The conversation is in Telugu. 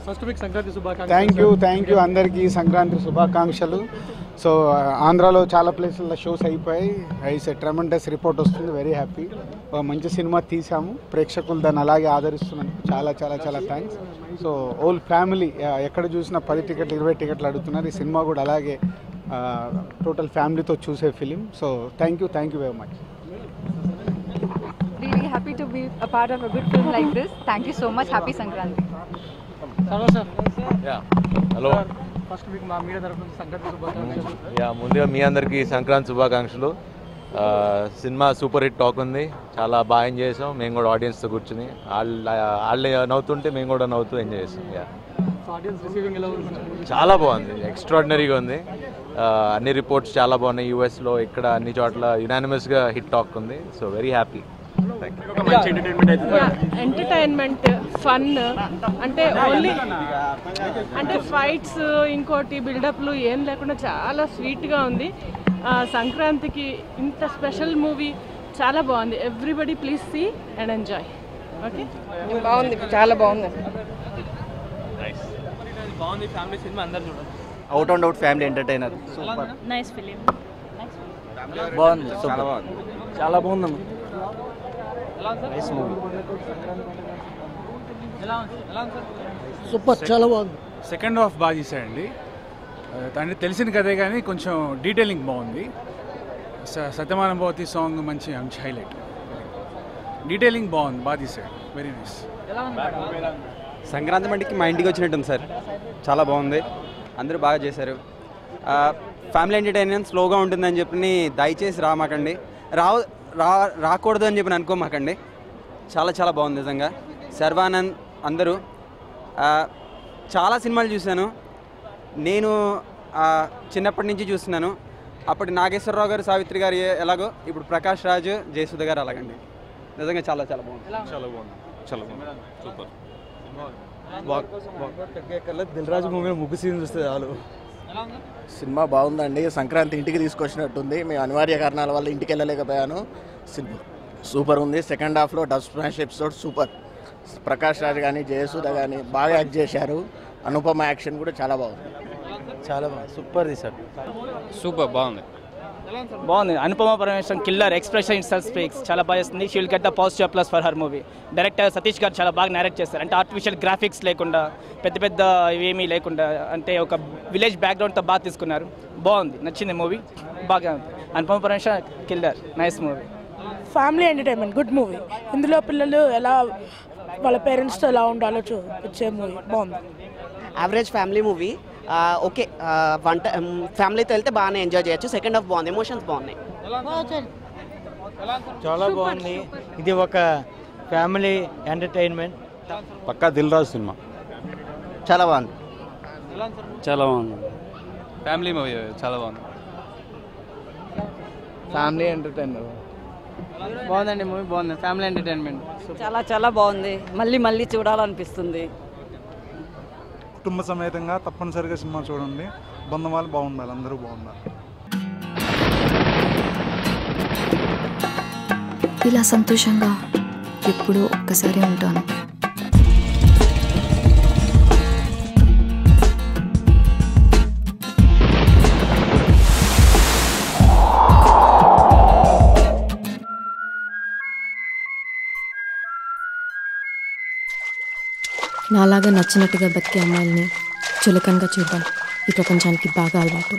ఫస్ట్ వీక్ సంక్రాంతి శుభాకాంక్షలు. థ్యాంక్ యూ అందరికీ సంక్రాంతి శుభాకాంక్షలు. సో ఆంధ్రాలో చాలా ప్లేసుల్లో షోస్ అయిపోయాయి. ఇట్స్ ఎ ట్రెమెండస్ రిపోర్ట్ వస్తుంది. Very happy. మంచి సినిమా తీసాము, ప్రేక్షకులు దాన్ని అలాగే ఆదరిస్తున్నారు. చాలా చాలా చాలా థ్యాంక్స్. సో ఓల్ ఫ్యామిలీ ఎక్కడ చూసినా 10 టికెట్లు 20 టికెట్లు అడుగుతున్నారు. ఈ సినిమా కూడా అలాగే టోటల్ ఫ్యామిలీతో చూసే film. So thank you very much. Really happy to be a part of a good film like this. Thank you so much. Happy Sankranti. Hello, first week మా మీడియా తరఫున సంక్రాంతి శుభాకాంక్షలు. ముందుగా మీ అందరికీ సంక్రాంతి శుభాకాంక్షలు. సినిమా సూపర్ హిట్ టాక్ ఉంది, చాలా బాగా ఎంజాయ్ చేసాం. మేము కూడా ఆడియన్స్తో కూర్చుని వాళ్ళు నవ్వుతుంటే మేము కూడా నవ్వుతూ ఎంజాయ్ చేసాం. చాలా బాగుంది, ఎక్స్ట్రాడినరీగా ఉంది. అన్ని రిపోర్ట్స్ చాలా బాగున్నాయి. యూఎస్లో ఇక్కడ అన్ని చోట్ల యునానిమస్గా హిట్ టాక్ ఉంది. So very happy. Entertainment fun అంటే ఓన్లీ అంటే ఫైట్స్ ఇంకోటి బిల్డప్లు ఏం లేకుండా చాలా స్వీట్గా ఉంది. సంక్రాంతికి ఇంత స్పెషల్ మూవీ చాలా బాగుంది. Everybody please see and enjoy. Okay, బాగుంది, చాలా బాగుంది. ఫ్యామిలీ సినిమా అందరూ చూడండి. Out and out family entertainer. Super nice film. బాగుంది, చాలా బాగుంది, చాలా బాగుందమ్మా. సూపర్, చాలా బాగుంది. సెకండ్ హాఫ్ బాగా తీసాడండి. అంటే తెలిసిన కదే కానీ కొంచెం డీటెయిలింగ్ బాగుంది. సత్యమానం భవతి సాంగ్ మంచి హైలైట్. డీటెయిలింగ్ బాగుంది, బాగా తీసాడు. Very nice. సంక్రాంతి పండుగకి మా ఇంటికి వచ్చినట్టుంది సార్. చాలా బాగుంది, అందరూ బాగా చేశారు. ఫ్యామిలీ ఎంటర్టైన్మెంట్ స్లోగా ఉంటుందని చెప్పి దయచేసి రామాకండి, రాకూడదు అని చెప్పి అనుకోమాకండి. చాలా చాలా బాగుంది నిజంగా. శర్వానంద్ అందరూ చాలా సినిమాలు చూశాను నేను, చిన్నప్పటి నుంచి చూస్తున్నాను. అప్పటి నాగేశ్వరరావు గారు, సావిత్రి గారు ఎలాగో ఇప్పుడు ప్రకాష్ రాజు, జయసుధ గారు అలాగండి. నిజంగా చాలా చాలా బాగుంది. చాలా బాగుంది, చాలా బాగుంది, సూపర్. దిల్ రాజు మూవీ ముగ్గు సీన్ చూస్తే చాలు. సినిమా బాగుందండి. సంక్రాంతి ఇంటికి తీసుకొచ్చినట్టుంది. మేము అనివార్య కారణాల వల్ల ఇంటికి వెళ్ళలేకపోయాను. సినిమా సూపర్ ఉంది. సెకండ్ హాఫ్లో dub smash episode super. Prakash Raj కానీ జయసూద కానీ బాగా యాక్ట్ చేశారు. అనుపమ యాక్షన్ కూడా చాలా బాగుంది. చాలా బాగుంది, సూపర్ తీశారు. సూపర్ బాగుంది. Anupama Parameswaran killer expression it self speaks. చాలా బాగా చేస్తుంది. She will get the positive plus for her movie. Director Satish గారు చాలా బాగా డైరెక్ట్ చేస్తారు. అంటే ఆర్టిఫిషియల్ గ్రాఫిక్స్ లేకుండా, పెద్ద పెద్ద ఏమీ లేకుండా, అంటే ఒక విలేజ్ బ్యాక్గ్రౌండ్తో బాగా తీసుకున్నారు. బాగుంది, నచ్చింది మూవీ, బాగా ఉంది. Anupama Parameswaran killer, nice movie. Family entertainment, good movie. ఇందులో పిల్లలు ఎలా వాళ్ళ పేరెంట్స్తో ఎలా ఉండాలో చూపించే మూవీ, బాగుంది. Average family movie. ఓకే, ఫ్యామిలీతో వెళ్తే బాగానే ఎంజాయ్ చేయొచ్చు. సెకండ్ హాఫ్ బాగుంది, ఎమోషన్స్ బాగున్నాయి. చాలా బాగుంది. ఇది ఒక ఫ్యామిలీ ఎంటర్టైన్మెంట్. పక్కా దిల్ రాజు సినిమా. చాలా బాగుంది, చాలా బాగుంది. ఫ్యామిలీ మూవీ చాలా బాగుంది. ఫ్యామిలీ ఎంటర్టైనర్ బాగుందండి మూవీ, బాగుంది. ఫ్యామిలీ ఎంటర్టైన్మెంట్ చాలా చాలా బాగుంది. మళ్ళీ మళ్ళీ చూడాలనిపిస్తుంది. కుటుంబ సమేతంగా తప్పనిసరిగా సినిమా చూడండి. బంధువాళ్ళు బాగుండాలి, అందరూ బాగుండాలి. ఇలా సంతోషంగా ఎప్పుడూ ఒక్కసారి ఉంటాను. నాలాగా నచ్చినట్టుగా బతికే అమ్మాయిల్ని చులకనగా చూడడం ఈ ప్రపంచానికి బాగా అలవాటు.